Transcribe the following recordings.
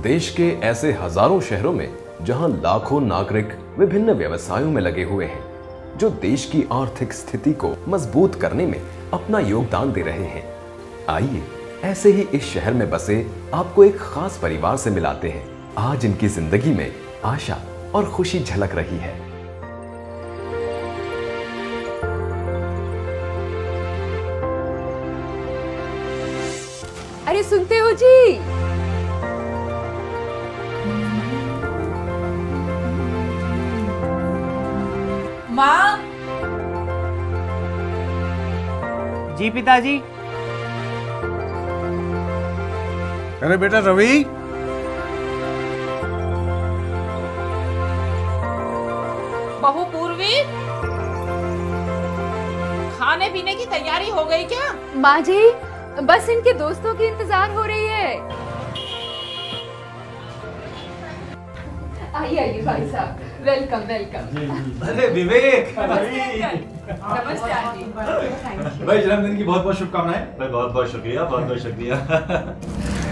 देश के ऐसे हजारों शहरों में जहां लाखों नागरिक विभिन्न व्यवसायों में लगे हुए हैं, जो देश की आर्थिक स्थिति को मजबूत करने में अपना योगदान दे रहे हैं। आइए ऐसे ही इस शहर में बसे आपको एक खास परिवार से मिलाते हैं। आज इनकी जिंदगी में आशा और खुशी झलक रही है। अरे सुनते हो जी? माँ। जी पिताजी। अरे बेटा रवि, बहू पूर्वी, खाने पीने की तैयारी हो गई क्या? माँ जी, बस इनके दोस्तों की इंतजार हो रही है। आइए आइए भाई साहब, वेलकम वेलकम। अरे विवेक, नमस्ते आंटी। भाई जन्मदिन की बहुत बहुत शुभकामनाएं। भाई बहुत बहुत शुक्रिया, बहुत बहुत शुक्रिया।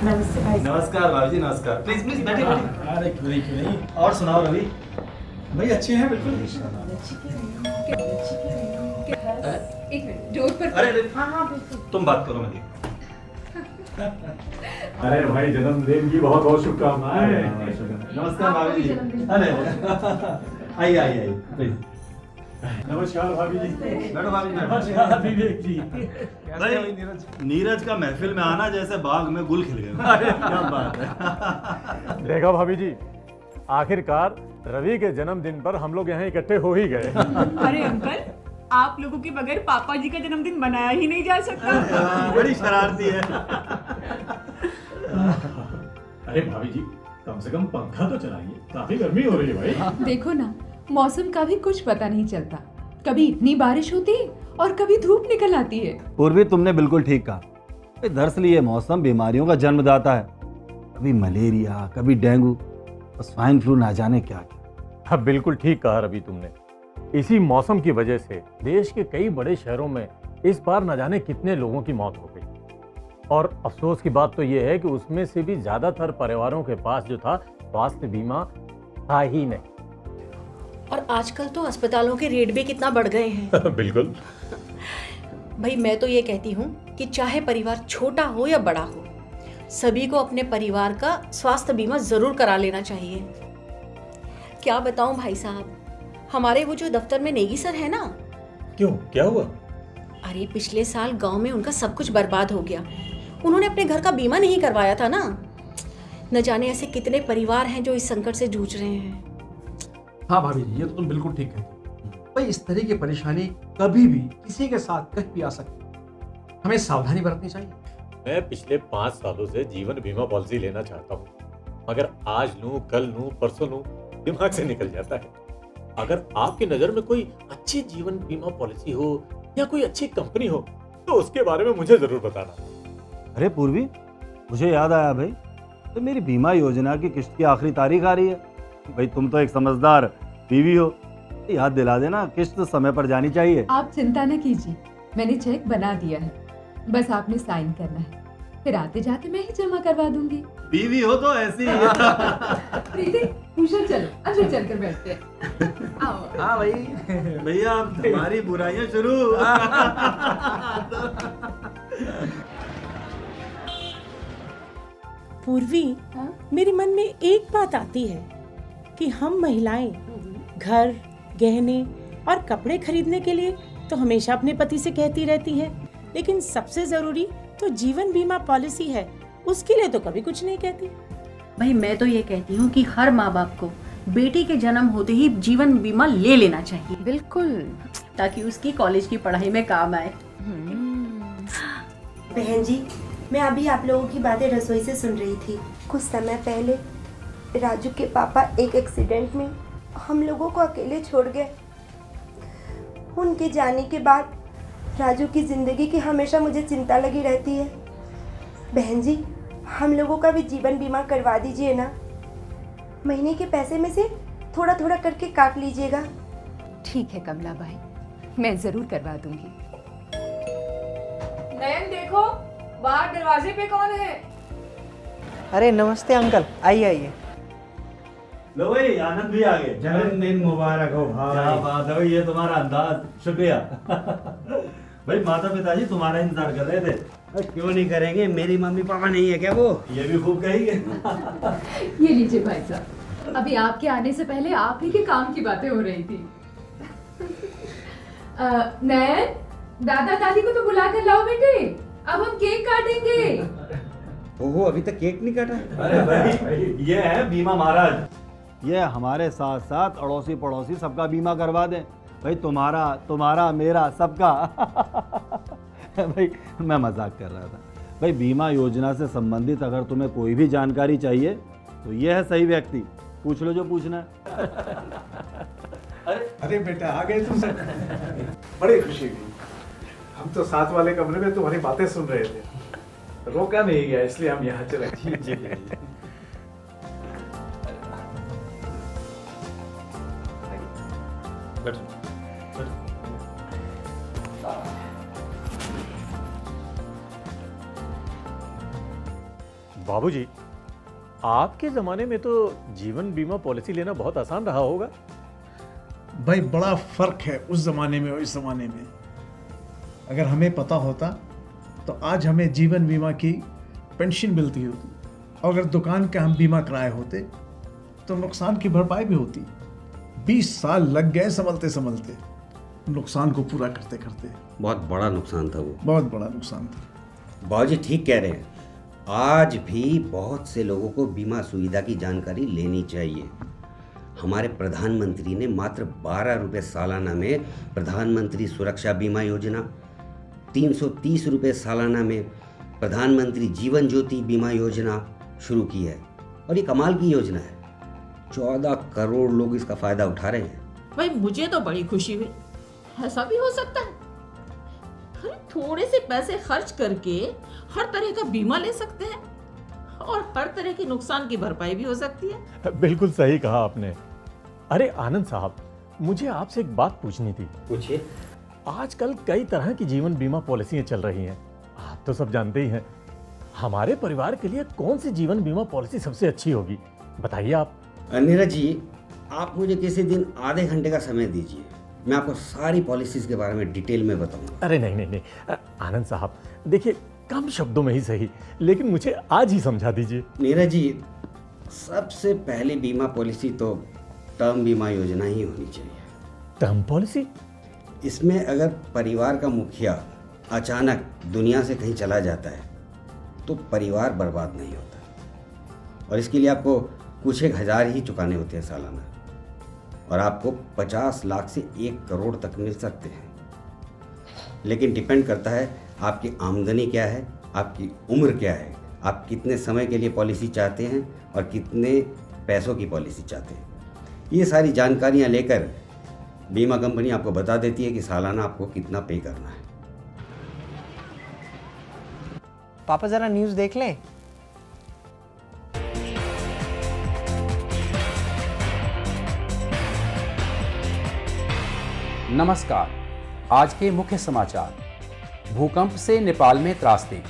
नमस्ते भाई। नमस्कार भाभी जी, नमस्कार। प्लीज प्लीज बैठिए बैठिए। अरे क्यों नहीं। और सुनाओ रवि? भाई अच्छे हैं बिल्कुल। एक मिनट, जोर पर। अरे हाँ बिल्कुल। तुम बात करो, मैं देखूं। अरे भाई जन्मदिन की बहुत बहुत शुभकामनाएं। नमस्कार भाभी जी। अरे आइए आइए आइए प्लीज। नमस्कार भाभी जी। बैठो भाभी जी। नमस्कार विवेक जी। भाई नीरज का महफिल में आना जैसे बाग में गुल खिल गए। क्या बात है। देखा भाभी जी, आखिरकार रवि के जन्मदिन पर हम लोग यहाँ इकट्ठे हो ही गए। अरे अंकल, आप लोगों के बगैर पापा जी का जन्मदिन मनाया ही नहीं जा सकता। बड़ी शरारती है। अरे भाभी जी, कम से कम पंखा तो चलाइए, काफी गर्मी हो रही है भाई। देखो ना, मौसम का भी कुछ पता नहीं चलता। कभी इतनी बारिश होती है और कभी धूप निकल आती है। पूर्वी, तुमने बिल्कुल ठीक कहा। दरअसल ये मौसम बीमारियों का जन्मदाता है। कभी मलेरिया, कभी डेंगू और स्वाइन फ्लू, ना जाने क्या क्या। हाँ बिल्कुल ठीक कहा रवि तुमने। इसी मौसम की वजह से देश के कई बड़े शहरों में इस बार न जाने कितने लोगों की मौत हो गई। और अफसोस की बात तो यह है कि उसमें से भी ज्यादातर परिवारों के पास जो था स्वास्थ्य बीमा था ही नहीं। और आजकल तो अस्पतालों के रेट भी कितना बढ़ गए हैं। बिल्कुल। भाई मैं तो ये कहती हूँ कि चाहे परिवार छोटा हो या बड़ा हो, सभी को अपने परिवार का स्वास्थ्य बीमा जरूर करा लेना चाहिए। क्या बताऊं भाई साहब, हमारे वो जो दफ्तर में नेगी सर है ना। क्यों, क्या हुआ? अरे पिछले साल गांव में उनका सब कुछ बर्बाद हो गया। उन्होंने अपने घर का बीमा नहीं करवाया था ना। न जाने ऐसे कितने परिवार हैं जो इस संकट से जूझ रहे हैं। हाँ भाभी जी, ये तो तुम बिल्कुल ठीक कहती हो। भाई इस तरह की परेशानी कभी भी किसी के साथ कहीं भी आ सकती है। हमें सावधानी बरतनी चाहिए। मैं पिछले 5 सालों से जीवन बीमा पॉलिसी लेना चाहता हूँ, मगर आज लूं, कल लूं, परसों लूं, दिमाग से निकल जाता है। अगर आपकी नजर में कोई अच्छी जीवन बीमा पॉलिसी हो या कोई अच्छी कंपनी हो तो उसके बारे में मुझे जरूर बताना। अरे पूर्वी, मुझे याद आया भाई, तो मेरी बीमा योजना की किस्त की आखिरी तारीख आ रही है। भाई तुम तो एक समझदार बीवी हो, याद दिला देना, किस्त समय पर जानी चाहिए। आप चिंता न कीजिए, मैंने चेक बना दिया है। बस आपने साइन करना है, फिर आते जाते मैं ही जमा करवा दूंगी। बीवी हो तो ऐसी। प्रीति, कुशल चलो, अंदर चलकर बैठते हैं। आओ। हाँ भाई, भैया अब तुम्हारी बुराइयां शुरू। पूर्वी, मेरे मन में एक बात आती है कि हम महिलाएं घर, गहने और कपड़े खरीदने के लिए तो हमेशा अपने पति से कहती रहती है, लेकिन सबसे जरूरी तो जीवन बीमा पॉलिसी है, उसके लिए तो कभी कुछ नहीं कहती। भाई मैं तो ये कहती हूँ कि हर माँ बाप को बेटी के जन्म होते ही जीवन बीमा ले लेना चाहिए। बिल्कुल, ताकि उसकी कॉलेज की पढ़ाई में काम आए। बहन जी, मैं अभी आप लोगों की बातें रसोई से सुन रही थी। कुछ समय पहले राजू के पापा एक एक्सीडेंट में हम लोगों को अकेले छोड़ गए। उनके जाने के बाद राजू की ज़िंदगी की हमेशा मुझे चिंता लगी रहती है। बहन जी, हम लोगों का भी जीवन बीमा करवा दीजिए ना। महीने के पैसे में से थोड़ा थोड़ा करके काट लीजिएगा। ठीक है कमला भाई, मैं जरूर करवा दूंगी। नयन देखो, बाहर दरवाजे पे कौन है? अरे नमस्ते अंकल, आइए आइए। लो भाई, आनंद भी आ गए। जन्मदिन मुबारक हो क्या बात है भाई, ये तुम्हारा अंदाज, शुक्रिया। भाई माता पिताजी तुम्हारा इंतजार कर रहे थे। क्यों नहीं करेंगे, मेरी मम्मी पापा नहीं है क्या वो? ये भी खूब कहेंगे। ये लीजिए भाई साहब, अभी आपके आने से पहले आप ही के काम की बातें हो रही थी। नैन, दादा दादी को तो बुला कर लाओ बेटे, अब हम केक काटेंगे। ओहो, अभी तक केक नहीं काटा? अरे भाई, ये है बीमा महाराज। ये हमारे साथ साथ अड़ोसी पड़ोसी सबका बीमा करवा दें भाई, तुम्हारा मेरा सबका। भाई मैं मजाक कर रहा था भाई। बीमा योजना से संबंधित अगर तुम्हें कोई भी जानकारी चाहिए तो ये है सही व्यक्ति, पूछ लो जो पूछना है। अरे बेटा आ गए तुम सब, बड़ी खुशी हुई। हम तो साथ वाले कमरे में तुम्हारी बातें सुन रहे थे, रोका नहीं गया इसलिए हम यहाँ चले गए। बाबूजी, आपके जमाने में तो जीवन बीमा पॉलिसी लेना बहुत आसान रहा होगा। भाई बड़ा फर्क है उस जमाने में और इस जमाने में। अगर हमें पता होता तो आज हमें जीवन बीमा की पेंशन मिलती होती, और अगर दुकान का हम बीमा कराए होते तो नुकसान की भरपाई भी होती। 20 साल लग गए संभलते संभलते, नुकसान को पूरा करते करते। बहुत बड़ा नुकसान था वो, बहुत बड़ा नुकसान था। बाबूजी ठीक कह रहे हैं। आज भी बहुत से लोगों को बीमा सुविधा की जानकारी लेनी चाहिए। हमारे प्रधानमंत्री ने मात्र 12 रुपये सालाना में प्रधानमंत्री सुरक्षा बीमा योजना, 330 रुपये सालाना में प्रधानमंत्री जीवन ज्योति बीमा योजना शुरू की है। और ये कमाल की योजना है, 14 करोड़ लोग इसका फायदा उठा रहे हैं। भाई मुझे तो बड़ी खुशी हुई। ऐसा भी हो सकता है, अरे थोड़े से पैसे खर्च करके हर तरह का बीमा ले सकते हैं और हर तरह के नुकसान की भरपाई भी हो सकती है। बिल्कुल सही कहा आपने। अरे आनंद साहब, मुझे आपसे एक बात पूछनी थी। पूछिए। आजकल कई तरह की जीवन बीमा पॉलिसियां चल रही हैं, आप तो सब जानते ही हैं। हमारे परिवार के लिए कौन सी जीवन बीमा पॉलिसी सबसे अच्छी होगी, बताइए आप। नीरज जी, आप मुझे किसी दिन आधे घंटे का समय दीजिए, मैं आपको सारी पॉलिसीज के बारे में डिटेल में बताऊंगा। अरे नहीं, आनंद साहब देखिए, कम शब्दों में ही सही, लेकिन मुझे आज ही समझा दीजिए। नीरज जी, सबसे पहली बीमा पॉलिसी तो टर्म बीमा योजना ही होनी चाहिए। Term policy? इसमें अगर परिवार का मुखिया अचानक दुनिया से कहीं चला जाता है तो परिवार बर्बाद नहीं होता, और इसके लिए आपको कुछ 1,000 ही चुकाने होते हैं सालाना, और आपको 50 लाख से 1 करोड़ तक मिल सकते हैं। लेकिन डिपेंड करता है आपकी आमदनी क्या है, आपकी उम्र क्या है, आप कितने समय के लिए पॉलिसी चाहते हैं और कितने पैसों की पॉलिसी चाहते हैं। ये सारी जानकारियां लेकर बीमा कंपनी आपको बता देती है कि सालाना आपको कितना पे करना है। पापा जरा न्यूज़ देख लें। नमस्कार, आज के मुख्य समाचार। भूकंप से नेपाल में त्रासदी,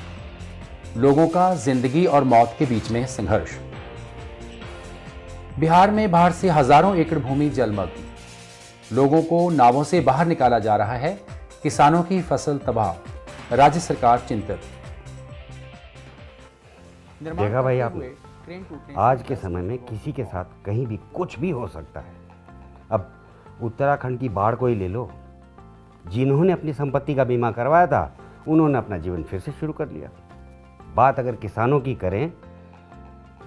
लोगों का जिंदगी और मौत के बीच में संघर्ष। बिहार में बाढ़ से हजारों एकड़ भूमि जलमग्न, लोगों को नावों से बाहर निकाला जा रहा है, किसानों की फसल तबाह, राज्य सरकार चिंतित। देखा भाई आपने, आज के समय में किसी के साथ कहीं भी कुछ भी हो सकता है। अब उत्तराखंड की बाढ़ को ही ले लो, जिन्होंने अपनी संपत्ति का बीमा करवाया था उन्होंने अपना जीवन फिर से शुरू कर लिया। बात अगर किसानों की करें,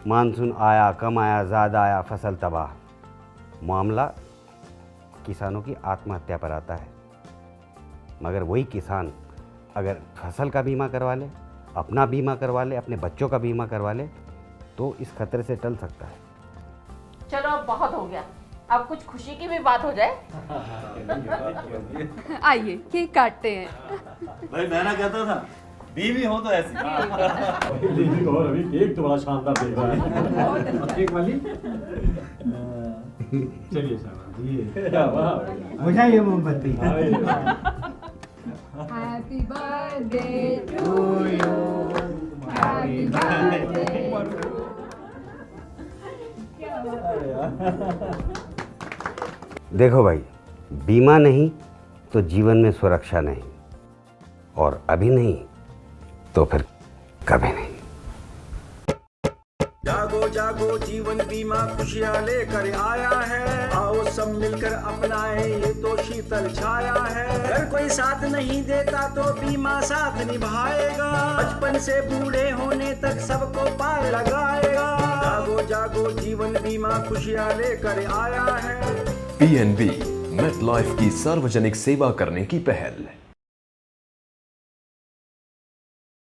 मानसून आया, कम आया, ज़्यादा आया, फसल तबाह, मामला किसानों की आत्महत्या पर आता है। मगर वही किसान अगर फसल का बीमा करवा ले, अपना बीमा करवा ले, अपने बच्चों का बीमा करवा ले, तो इस खतरे से टल सकता है। चलो अब बहुत हो गया, अब कुछ खुशी की भी बात हो जाए। आइए केक काटते हैं। भाई मैं ना कहता था, बीवी हो तो ऐसी। और अभी केक तो बड़ा शानदार देख रहा है। केक वाली चलिए साहब ये बुझाइए मोमबत्ती। Happy birthday to you, happy birthday देखो भाई, बीमा नहीं तो जीवन में सुरक्षा नहीं, और अभी नहीं तो फिर कभी नहीं। जागो जागो जीवन बीमा खुशियाँ लेकर आया है, आओ सब मिलकर अपनाएं ये तो शीतल छाया है। अगर कोई साथ नहीं देता तो बीमा साथ निभाएगा, बचपन से बूढ़े होने तक सबको पार लगाएगा। जागो जागो जीवन बीमा खुशियाँ लेकर आया है। PNB, मेट लाइफ की सार्वजनिक सेवा करने की पहल।